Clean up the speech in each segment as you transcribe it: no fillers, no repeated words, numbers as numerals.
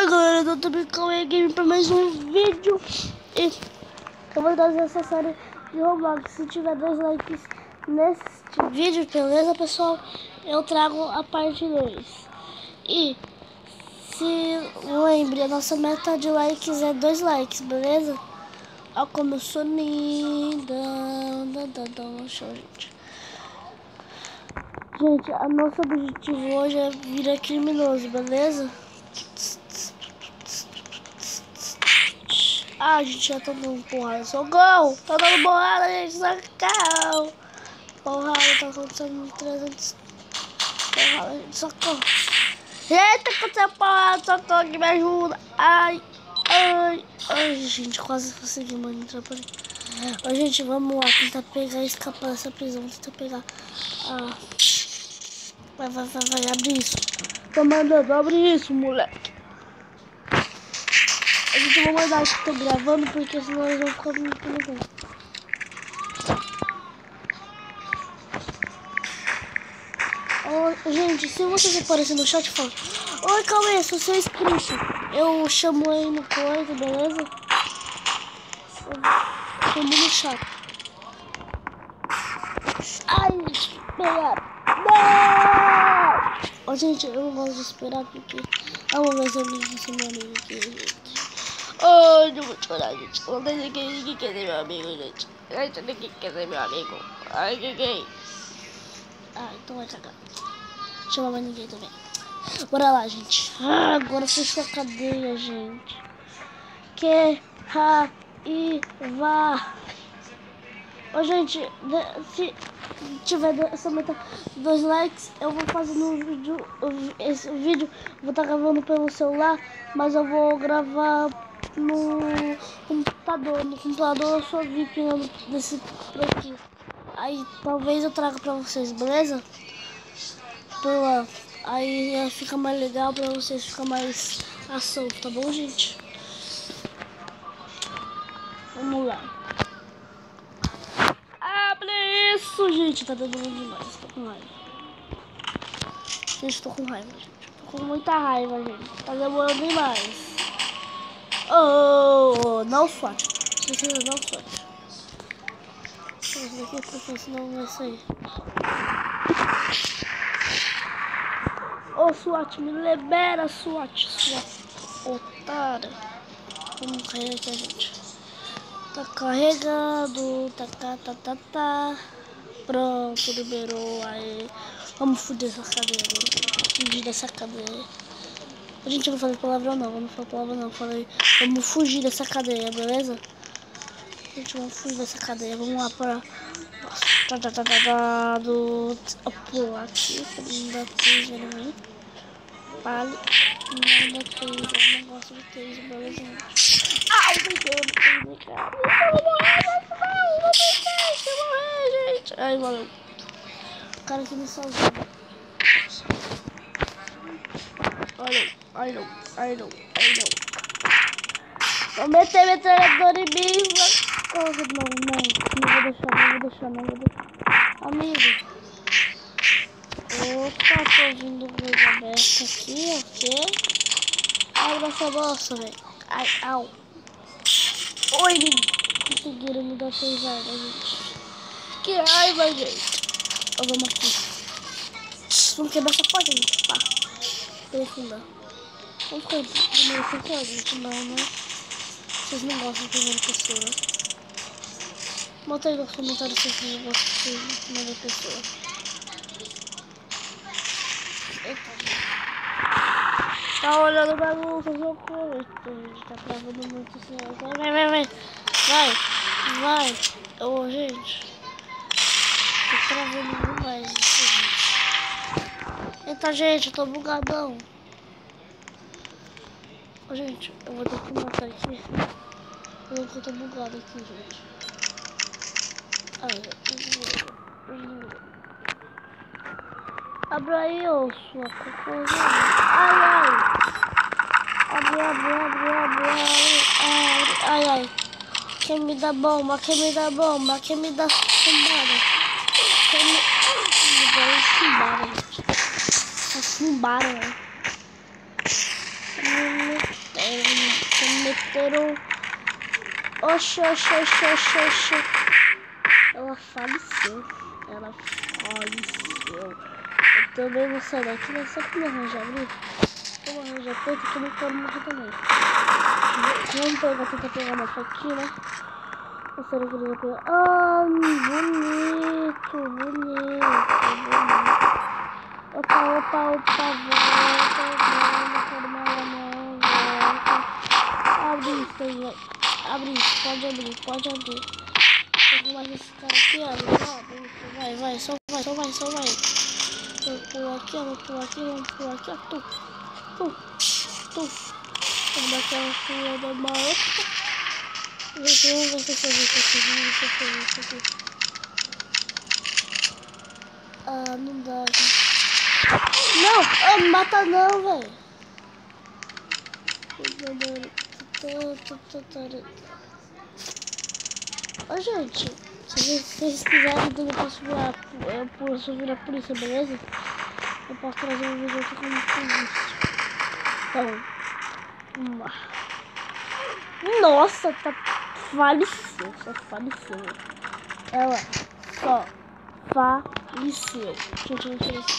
Oi galera, eu tô Cauê Game pra mais um vídeo. E eu vou trazer essa série de Roblox. Se tiver 2 likes nesse vídeo, beleza pessoal? Eu trago a parte 2. E se lembre, a nossa meta de likes é 2 likes, beleza? Olha como eu sou linda. Show, gente. Gente, a nosso objetivo hoje é virar criminoso, beleza? Ah, a gente já tá dando porrada. Socorro! Tá dando porrada, gente. Socorro! Porrada, tá acontecendo 300. Porrada, gente. Socorro! Gente, tá acontecendo porrada. Socorro, que me ajuda. Ai, ai, ai, gente. Quase consegui, mano. Entrar por aí. Ó, gente, vamos lá. Tentar pegar e escapar dessa prisão. Tentar pegar. Ah. Vai. Abre isso. Tô mandando, abre isso, moleque. A gente vai mandar que tô gravando, porque senão eles vão ficar muito legal. Oh, gente, se vocês aparecerem no chat, fala: oi, Cauê, sou seu inscrito. Eu chamo aí no coisa, beleza? Eu chamo no chat. Ai, esperar. Não! Oh, gente, eu não gosto de esperar porque... vamos ver se eu vejo esse meu amigo aqui, gente. Oh, eu vou chorar, gente. Não tem ninguém quer ser meu amigo, gente. Ninguém quer ser meu amigo. Ai, ninguém. Ah, então vai cagar. Chama mais ninguém também. Bora lá, gente. Ah, agora fechou a cadeia, gente. Que raiva. Ô, gente, se tiver essa meta 2 likes, eu vou fazer no vídeo. Esse vídeo eu vou estar gravando pelo celular, mas eu vou gravar no computador. No computador eu sou VIP desse por aqui. Aí talvez eu traga pra vocês, beleza? Por lá. Aí fica mais legal pra vocês, ficar mais ação, tá bom, gente? Vamos lá. Abre isso, gente. Tá dando demais. Tô com raiva. Gente, tô com raiva, gente. Tô com muita raiva, gente. Tá demorando demais. Oh, não SWAT. Precisa não SWAT. Esse daqui é porque senão vai sair. Ô, SWAT, me libera, SWAT. SWAT, otária. Vamos carregar aqui, gente. Tá carregando. Tá. Pronto, liberou. Aí. Vamos fugir dessa cadeia agora. Fugir dessa cadeia. A gente não fala palavrão não. Vamos falar palavrão não. Falei. Vamos fugir dessa cadeia, beleza? Gente, vamos fugir dessa cadeia. Vamos lá para... do... Pô, aqui. Da três, ele vem. Vale. Não da três. Eu não gosto de três, beleza, gente? Ai, meu Deus, cara. Eu vou morrer, gente. Ai, valeu. O cara aqui me salvou. I know. Vou meter metralhador em mim. Não vou deixar. Amigo. Opa, tô ouvindo coisa aberta aqui, ok? Abre essa bolsa, velho. Ai, au. Oi, conseguiram me dar 6 armas, gente. Que raiva, gente. Vamos aqui. Vamos quebrar essa porta, gente. Pá. Aprofundar. Vamos ficar de primeira pessoa, gente. Não, né? Vocês não gostam de primeira pessoa, né? Bota aí nos comentários se vocês não gostam de primeira pessoa. Eita. Tá olhando bagunça, socorro. Gente, tá travando muito assim. Vai. Ô, gente. Tá travando demais isso, gente. Eita, gente, eu tô bugadão. Ô, gente, eu vou ter que matar aqui. Eu tô bugado aqui, gente. Abre aí, ô sua cocôzinha. Ai. Abre. Ai. Quem me dá bomba? Quem me dá chumbada? Quem me dá chumbada, gente. Chumbada, né? desespero. Oxi, oxi, oxi, oxi, oxi. Ela faleceu. Ela faleceu. Eu também vou sair daqui, mas só que me arranjar abrir. Vou arranjar preto que eu não quero morrer também. Vamos pegar, tentar pegar uma faquinha, né? Eu sei que ele vai pegar. Ah, bonito, bonito. Opa, opa, opa, volta, não quero mais não, volta. Abre isso aí, vai. Abre isso, pode abrir. Pega mais esse cara aqui, abre isso, vai, só vai. Vou pular aqui, vamos pular aqui, ó, tu. Vamos dar aquela pulada marota. Vamos ver se eu isso aqui. Ah, não dá, gente. Não, não mata não, velho. Ô, gente, se vocês quiserem, eu posso virar polícia, beleza? Eu posso trazer um vídeo aqui como polícia. Então, vamos lá. Nossa, tá faleceu, só faleceu. Ela só faleceu. Gente, não sei se...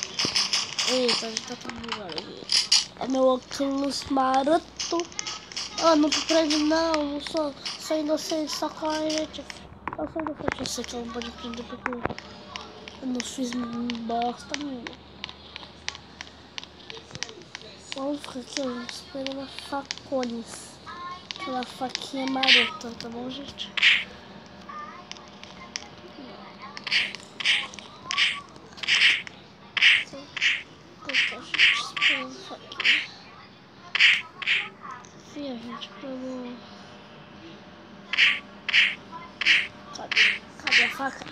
Eita, tá tudo bugado aqui. É meu óculos maroto. Ah, não tô preso não sou inocente, só com a gente. Eu sou inocente, eu sei que ela não pode prender porque eu não fiz bosta nenhuma. Vamos ficar aqui, ó, esperando facones. Aquela faquinha marota, tá bom, gente? A gente pegou. Cadê a faca?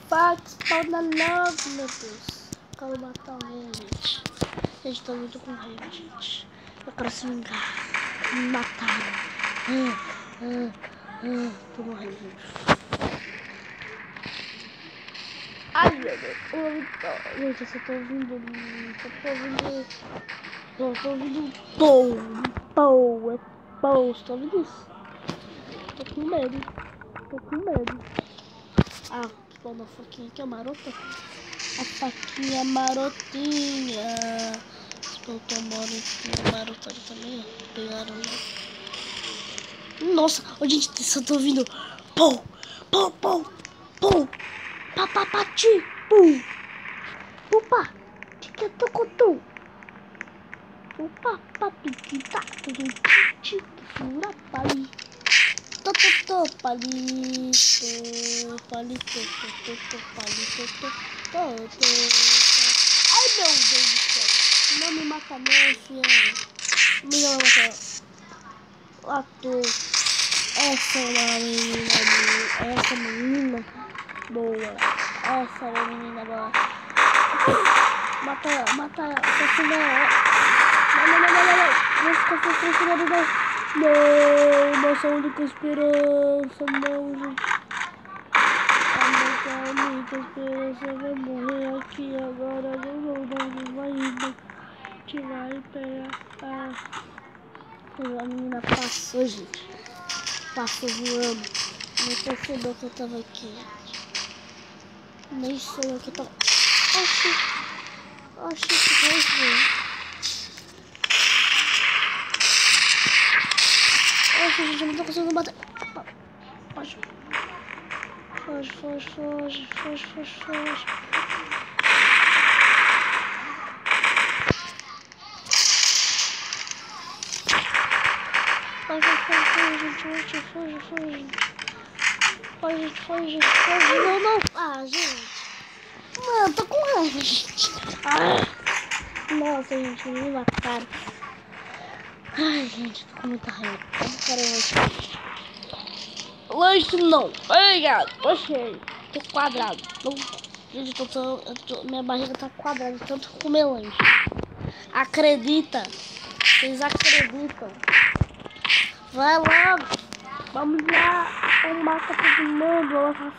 Faca, spawna logo, meu Deus. Quero matar alguém, gente. Gente, tô muito com raiva, gente. Eu quero se vingar. Me mataram. Tô morrendo, gente. Ai, meu Deus. Gente, eu só tô ouvindo. Eu tô ouvindo pão. Você tá ouvindo isso? Tô com medo. Ah, que bom, a faquinha aqui é marota. A faquinha marotinha. Estou tomando aqui marota também, ó. Pegaram já. Nossa, oh, gente, só tô ouvindo pão. Papapati, pum. Opa, tica tocotu. Opa, papitita, tudo, fura, pai. Palito. Ai, meu Deus do céu. Não me mata não, filha. Me não mata. Matou. Essa é uma menina boa. Essa menina boa. Mata ela. Assassina ela. Não. Vou ficar frustrado não. Não, nossa única esperança, não, gente. A nossa única esperança vai morrer aqui agora. Não vai indo. A gente vai pegar. A menina passou, gente. Passou voando. Nem percebeu que eu tava aqui, gente. Nem sei o que eu tava. Oxi, que coisa. Gente, eu não tô conseguindo bater. Foge. Foge. Não. Ah, gente. Mano, tô com raiva, gente. Nossa, gente, me mataram. Ai, gente, tô com muita raiva. Eu quero lanche não. Obrigado. Achei. Tô quadrado. Gente, minha barriga tá quadrada. Tanto comer lanche. Acredita. Vocês acreditam. Vai logo. Vamos lá. Vamos matar todo mundo.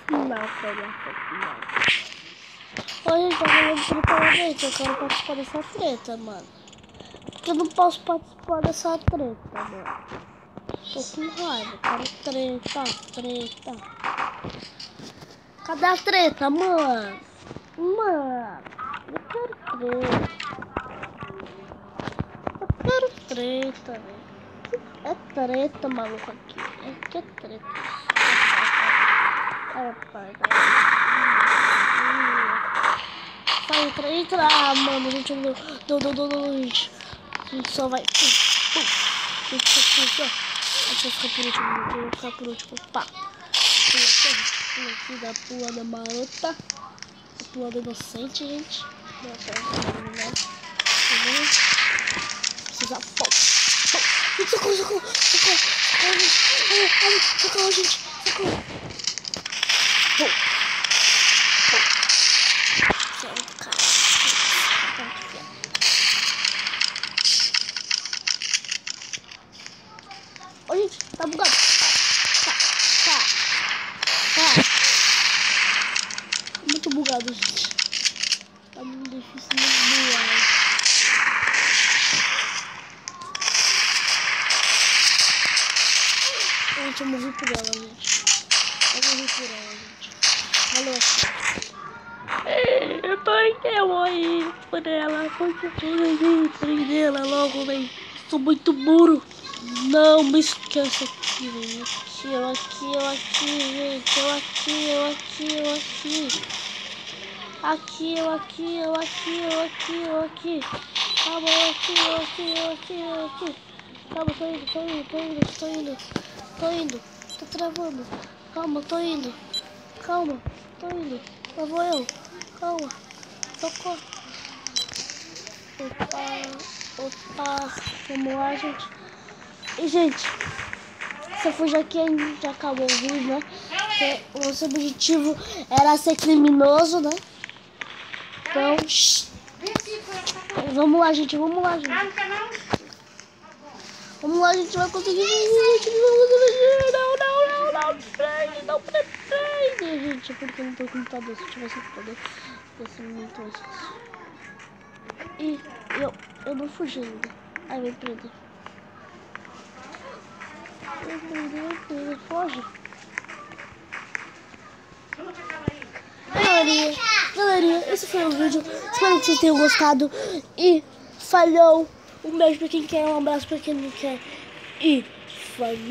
Vamos assassinar. Oi, gente, tá falando treta, gente. Eu quero participar dessa treta, mano. Porque eu não posso participar dessa treta, mano. Tô com raiva. Quero treta. Cadê a treta, mano? Mano, eu quero treta, velho. É treta, maluco, aqui. É que é treta. Entra. Ah, mano, a gente não. Gente. A gente só vai. Deixa eu ficar por último. Pá. Pula da marota. Pula da inocente, gente. Precisa. Socorro, gente. Socorro. Ô, gente, tá bugado. Tá. Muito bugado, gente. Tá muito difícil de bugar. Gente, eu morri por ela, gente. Valeu. Eu morri por ela. Prende ela logo, velho. Sou muito burro. Não me esqueça aqui, velho. Eu aqui, gente. Eu aqui. Calma, eu aqui. Calma, tô indo. Tô travando. Calma, tô indo. Lá vou eu. Calma. Socorro. Opa. Vamos lá, gente. E, gente, se eu fugir aqui, a gente já acabou o vídeo, né? Porque o nosso objetivo era ser criminoso, né? Então, vamos lá, gente. Vamos lá, gente, vai conseguir. Não prende, gente, porque eu não tô com computador. Se eu tivesse computador, ia ser muito mais fácil. E eu não fugi ainda. Ai, vem prender. Foge. Galerinha, esse foi o vídeo. Espero que vocês tenham gostado. E falhou. Um beijo pra quem quer, um abraço pra quem não quer. E falhou.